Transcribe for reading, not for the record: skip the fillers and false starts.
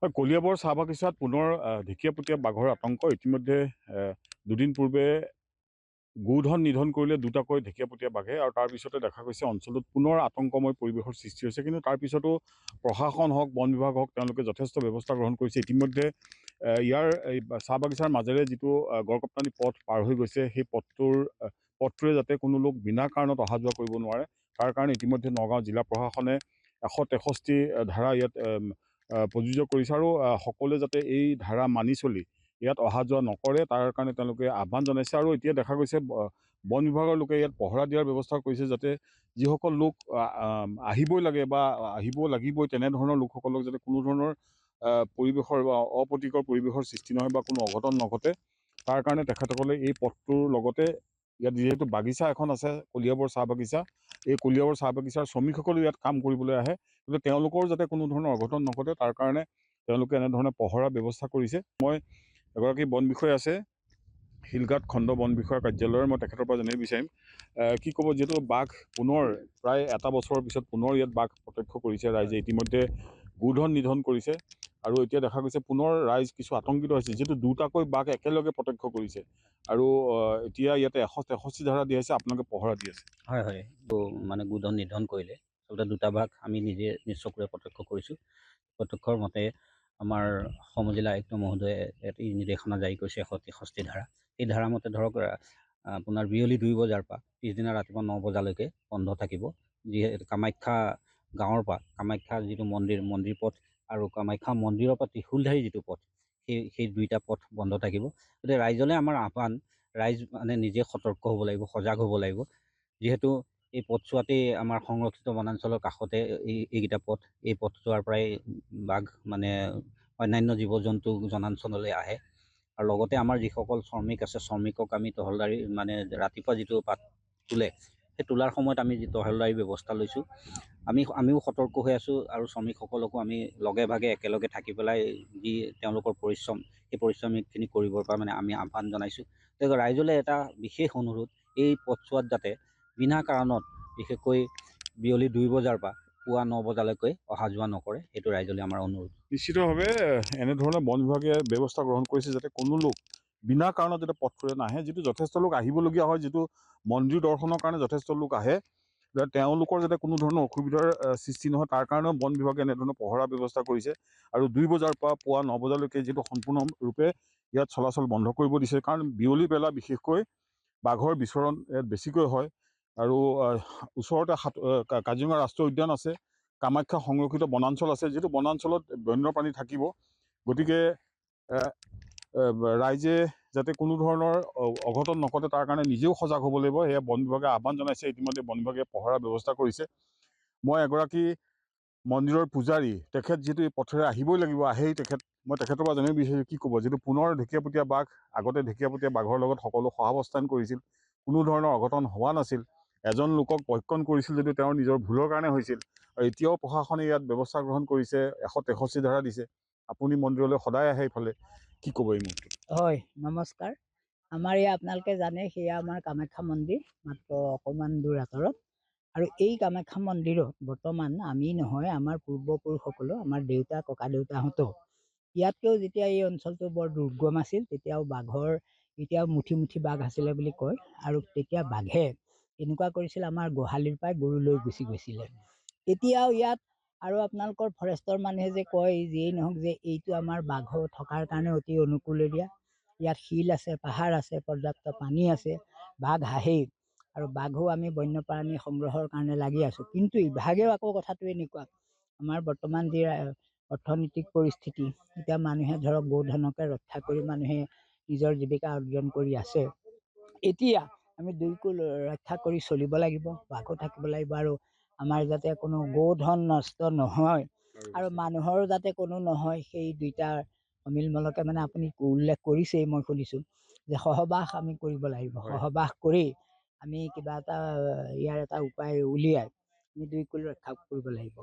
কলিয়াবৰ চাহ বাগিচাত পুনৰ ঢেকীয়াপতীয়া বাঘৰ আতংক। ইতিমধ্যে দুদিন পূৰ্বে গোধন নিধন কৰিলে দুটাকৈ ঢেকীয়াপতীয়া বাঘে, আৰু তাৰ পিছতে দেখা গৈছে অঞ্চলটোত পুনৰ আতংকময় পৰিৱেশৰ সৃষ্টি হৈছে। কিন্তু তাৰ পিছতো প্ৰশাসন হওক, বন বিভাগ হওক, তেওঁলোকে যথেষ্ট ব্যৱস্থা গ্ৰহণ কৰিছে। ইতিমধ্যে ইয়াৰ এই চাহ বাগিচাৰ মাজেৰে যিটো গড়কপ্তানি পথ পাৰ হৈ গৈছে, সেই পথটোৰে যাতে কোনো লোক বিনা কাৰণত অহা যোৱা কৰিব নোৱাৰে, তাৰ কাৰণে ইতিমধ্যে নগাঁও জিলা প্ৰশাসনে 163 ধাৰা ইয়াত প্ৰযোজ্য কৰিছে, আৰু সকলোৱে যাতে এই ধাৰা মানি চলি ইয়াত অহা যোৱা নকৰে, তাৰ কাৰণে তেওঁলোকে আহ্বান জনাইছে। আৰু এতিয়া দেখা গৈছে বন বিভাগৰ লোকে ইয়াত পহৰা দিয়াৰ ব্যৱস্থা কৰিছে, যাতে যিসকল লোক আহিবই লাগে বা আহিব লাগিবই তেনেধৰণৰ লোকসকলক যাতে কোনো ধৰণৰ পৰিৱেশৰ বা অপ্ৰীতিকৰ পৰিৱেশৰ সৃষ্টি নহয় বা কোনো অঘটন নঘটে, তাৰ কাৰণে তেখেতসকলে এই পথটোৰ লগতে ইয়াত যিহেতু বাগিচা এখন আছে, কলিয়াবৰ চাহ বাগিচা, এই কলিয়াবৰ চাহ বাগিচাৰ শ্ৰমিকসকলেও ইয়াত কাম কৰিবলৈ আহে, গতিকে তেওঁলোকৰ যাতে কোনো ধৰণৰ অঘটন নঘটে তাৰ কাৰণে তেওঁলোকে এনেধৰণে পহৰাৰ ব্যৱস্থা কৰিছে। মই এগৰাকী বন বিষয়া আছে শিলঘাট খণ্ড বন বিষয়াৰ কাৰ্যালয়ৰ, মই তেখেতৰ পৰা জানিব বিচাৰিম কি ক'ব, যিহেতু বাঘ পুনৰ প্ৰায় এটা বছৰৰ পিছত পুনৰ ইয়াত বাঘ প্ৰত্যক্ষ কৰিছে ৰাইজে, ইতিমধ্যে গোধন নিধন কৰিছে, আৰু এতিয়া দেখা গৈছে পুনৰ ৰাইজ কিছু আতংকিত হৈছে, যিহেতু দুটাকৈ বাঘ একেলগে প্ৰত্যক্ষ কৰিছে, আৰু এতিয়া ইয়াতে 163 ধাৰা দিয়া হৈছে, আপোনালোকে পহৰা দি আছে। হয় হয়, মানে গোধন নিধন কৰিলে আচলতে দুটা বাঘ আমি নিজে নিজ চকুৰে প্ৰত্যক্ষ কৰিছোঁ। প্ৰত্যক্ষৰ মতে আমাৰ অসম জিলা আয়ুক্ত মহোদয়ে এটি নিৰ্দেশনা জাৰি কৰিছে 163 ধাৰা। এই ধাৰা মতে ধৰক আপোনাৰ বিয়লি 2 বজাৰ পৰা পিছদিনা ৰাতিপুৱা 9 বজালৈকে বন্ধ থাকিব। যিহেতু কামাখ্যা গাঁৱৰ পৰা কামাখ্যা যিটো মন্দিৰ পথ আৰু কামাখ্যা মন্দিৰৰ পৰা ত্ৰিশূলধাৰী যিটো পথ, সেই দুইটা পথ বন্ধ থাকিব। গতিকে ৰাইজলৈ আমাৰ আহ্বান, ৰাইজ মানে নিজে সতৰ্ক হ'ব লাগিব, সজাগ হ'ব লাগিব। যিহেতু এই পথছোৱাতেই আমাৰ সংৰক্ষিত বনাঞ্চলৰ কাষতে এইকেইটা পথ, এই পথছোৱাৰ পৰাই বাঘ মানে অন্যান্য জীৱ জন্তু জনাঞ্চললৈ আহে। আৰু লগতে আমাৰ যিসকল শ্ৰমিক আছে, শ্ৰমিকক আমি টহলদাৰী মানে ৰাতিপুৱা যিটো পাত তোলে, সেই তোলাৰ সময়ত আমি যি টহলদাৰী ব্যৱস্থা লৈছোঁ, আমিও সতৰ্ক হৈ আছোঁ, আৰু শ্ৰমিকসকলকো আমি লগে ভাগে একেলগে থাকি পেলাই যি তেওঁলোকৰ পৰিশ্ৰম, সেই পৰিশ্ৰমখিনি কৰিবৰ পৰা মানে আমি আহ্বান জনাইছোঁ। গতিকে ৰাইজলৈ এটা বিশেষ অনুৰোধ, এই পথছোৱাত যাতে বিনা কাৰণত বিশেষকৈ বিয়লি 2 বজাৰ পৰা পুৱা 9 বজালৈকে অহা যোৱা নকৰে, সেইটো ৰাইজলৈ আমাৰ অনুৰোধ। নিশ্চিতভাৱে এনেধৰণে বন বিভাগে ব্যৱস্থা গ্ৰহণ কৰিছে যাতে কোনো লোক বিনা কাৰণত যাতে পথটোৰে নাহে, যিটো যথেষ্ট লোক আহিবলগীয়া হয়, যিটো মন্দিৰ দৰ্শনৰ কাৰণে যথেষ্ট লোক আহে, যাতে তেওঁলোকৰ যাতে কোনো ধৰণৰ অসুবিধাৰ সৃষ্টি নহয়, তাৰ কাৰণেও বন বিভাগে এনেধৰণৰ পহৰা ব্যৱস্থা কৰিছে। আৰু 2 বজাৰ পৰা পুৱা 9 বজালৈকে যিটো সম্পূৰ্ণৰূপে ইয়াত চলাচল বন্ধ কৰিব দিছে, কাৰণ বিয়লি বেলা বিশেষকৈ বাঘৰ বিচৰণ ইয়াত বেছিকৈ হয়, আৰু ওচৰতে কাজিৰঙা ৰাষ্ট্ৰীয় উদ্যান আছে, কামাখ্যা সংৰক্ষিত বনাঞ্চল আছে, যিটো বনাঞ্চলত বন্যপ্ৰাণী থাকিব। গতিকে ৰাইজে যাতে কোনো ধৰণৰ অঘটন নঘটে তাৰ কাৰণে নিজেও সজাগ হ'ব লাগিব, সেয়া বন বিভাগে আহ্বান জনাইছে। ইতিমধ্যে বন বিভাগে পহৰাৰ ব্যৱস্থা কৰিছে। মই এগৰাকী মন্দিৰৰ পূজাৰী, তেখেত যিহেতু এই পথেৰে আহিবই লাগিব, আহেই তেখেত, মই তেখেতৰ পৰা জানিব বিচাৰিছোঁ কি ক'ব, যিটো পুনৰ ঢেকীয়াপতীয়া বাঘ, আগতে ঢেকীয়াপতীয়া বাঘৰ লগত সকলো সহাৱস্থান কৰিছিল, কোনো ধৰণৰ অঘটন হোৱা নাছিল, এজন লোকক ভক্ষণ কৰিছিল যদিও তেওঁৰ নিজৰ ভুলৰ কাৰণে হৈছিল, আৰু এতিয়াও প্ৰশাসনে ইয়াত ব্যৱস্থা গ্ৰহণ কৰিছে, 163 ধাৰা দিছে। আপুনি মন্দিৰলৈ সদায় আহে এইফালে, কি ক'ব এই মুহূৰ্তত? হয়, নমস্কাৰ। আমাৰ ইয়াত আপোনালোকে জানে, সেয়া আমাৰ কামাখ্যা মন্দিৰ, মাত্ৰ অকণমান দূৰ আঁতৰত। আৰু এই কামাখ্যা মন্দিৰত বৰ্তমান আমি নহয়, আমাৰ পূৰ্বপুৰুষসকলো, আমাৰ দেউতা ককা দেউতাহঁতো ইয়াতকৈও যেতিয়া এই অঞ্চলটো বৰ দুৰ্গম আছিল, তেতিয়াও বাঘৰ এতিয়াও মুঠি মুঠি বাঘ আছিলে বুলি কয়, আৰু তেতিয়া বাঘে এনেকুৱা কৰিছিল, আমাৰ গোহালিৰ পৰাই গৰু লৈ গুচি গৈছিলে। এতিয়াও ইয়াত আৰু আপোনালোকৰ ফৰেষ্টৰ মানুহে যে কয়, যিয়েই নহওক যে এইটো আমাৰ বাঘ থকাৰ কাৰণে অতি অনুকূল এৰিয়া, ইয়াত শিল আছে, পাহাৰ আছে, পৰ্যাপ্ত পানী আছে, বাঘ আহেই, আৰু বাঘো আমি বন্যপ্ৰাণী সংগ্ৰহৰ কাৰণে লাগি আছোঁ। কিন্তু ইভাগেও আকৌ কথাটো এনেকুৱা, আমাৰ বৰ্তমান যি অৰ্থনৈতিক পৰিস্থিতি, এতিয়া মানুহে ধৰক গোধনকে ৰক্ষা কৰি মানুহে নিজৰ জীৱিকা অৰ্জন কৰি আছে। এতিয়া আমি দুইকো ৰক্ষা কৰি চলিব লাগিব, বাঘো থাকিব লাগিব, আৰু আমাৰ যাতে কোনো গোধন নষ্ট নহয়, আৰু মানুহৰো যাতে কোনো নহয়, সেই দুইটাৰ অমিলমলকে মানে আপুনি উল্লেখ কৰিছেই, মই শুনিছোঁ যে সহবাস আমি কৰিব লাগিব। সহবাস কৰি আমি কিবা এটা ইয়াৰ এটা উপায় উলিয়াই আমি দুইকো ৰক্ষা কৰিব লাগিব।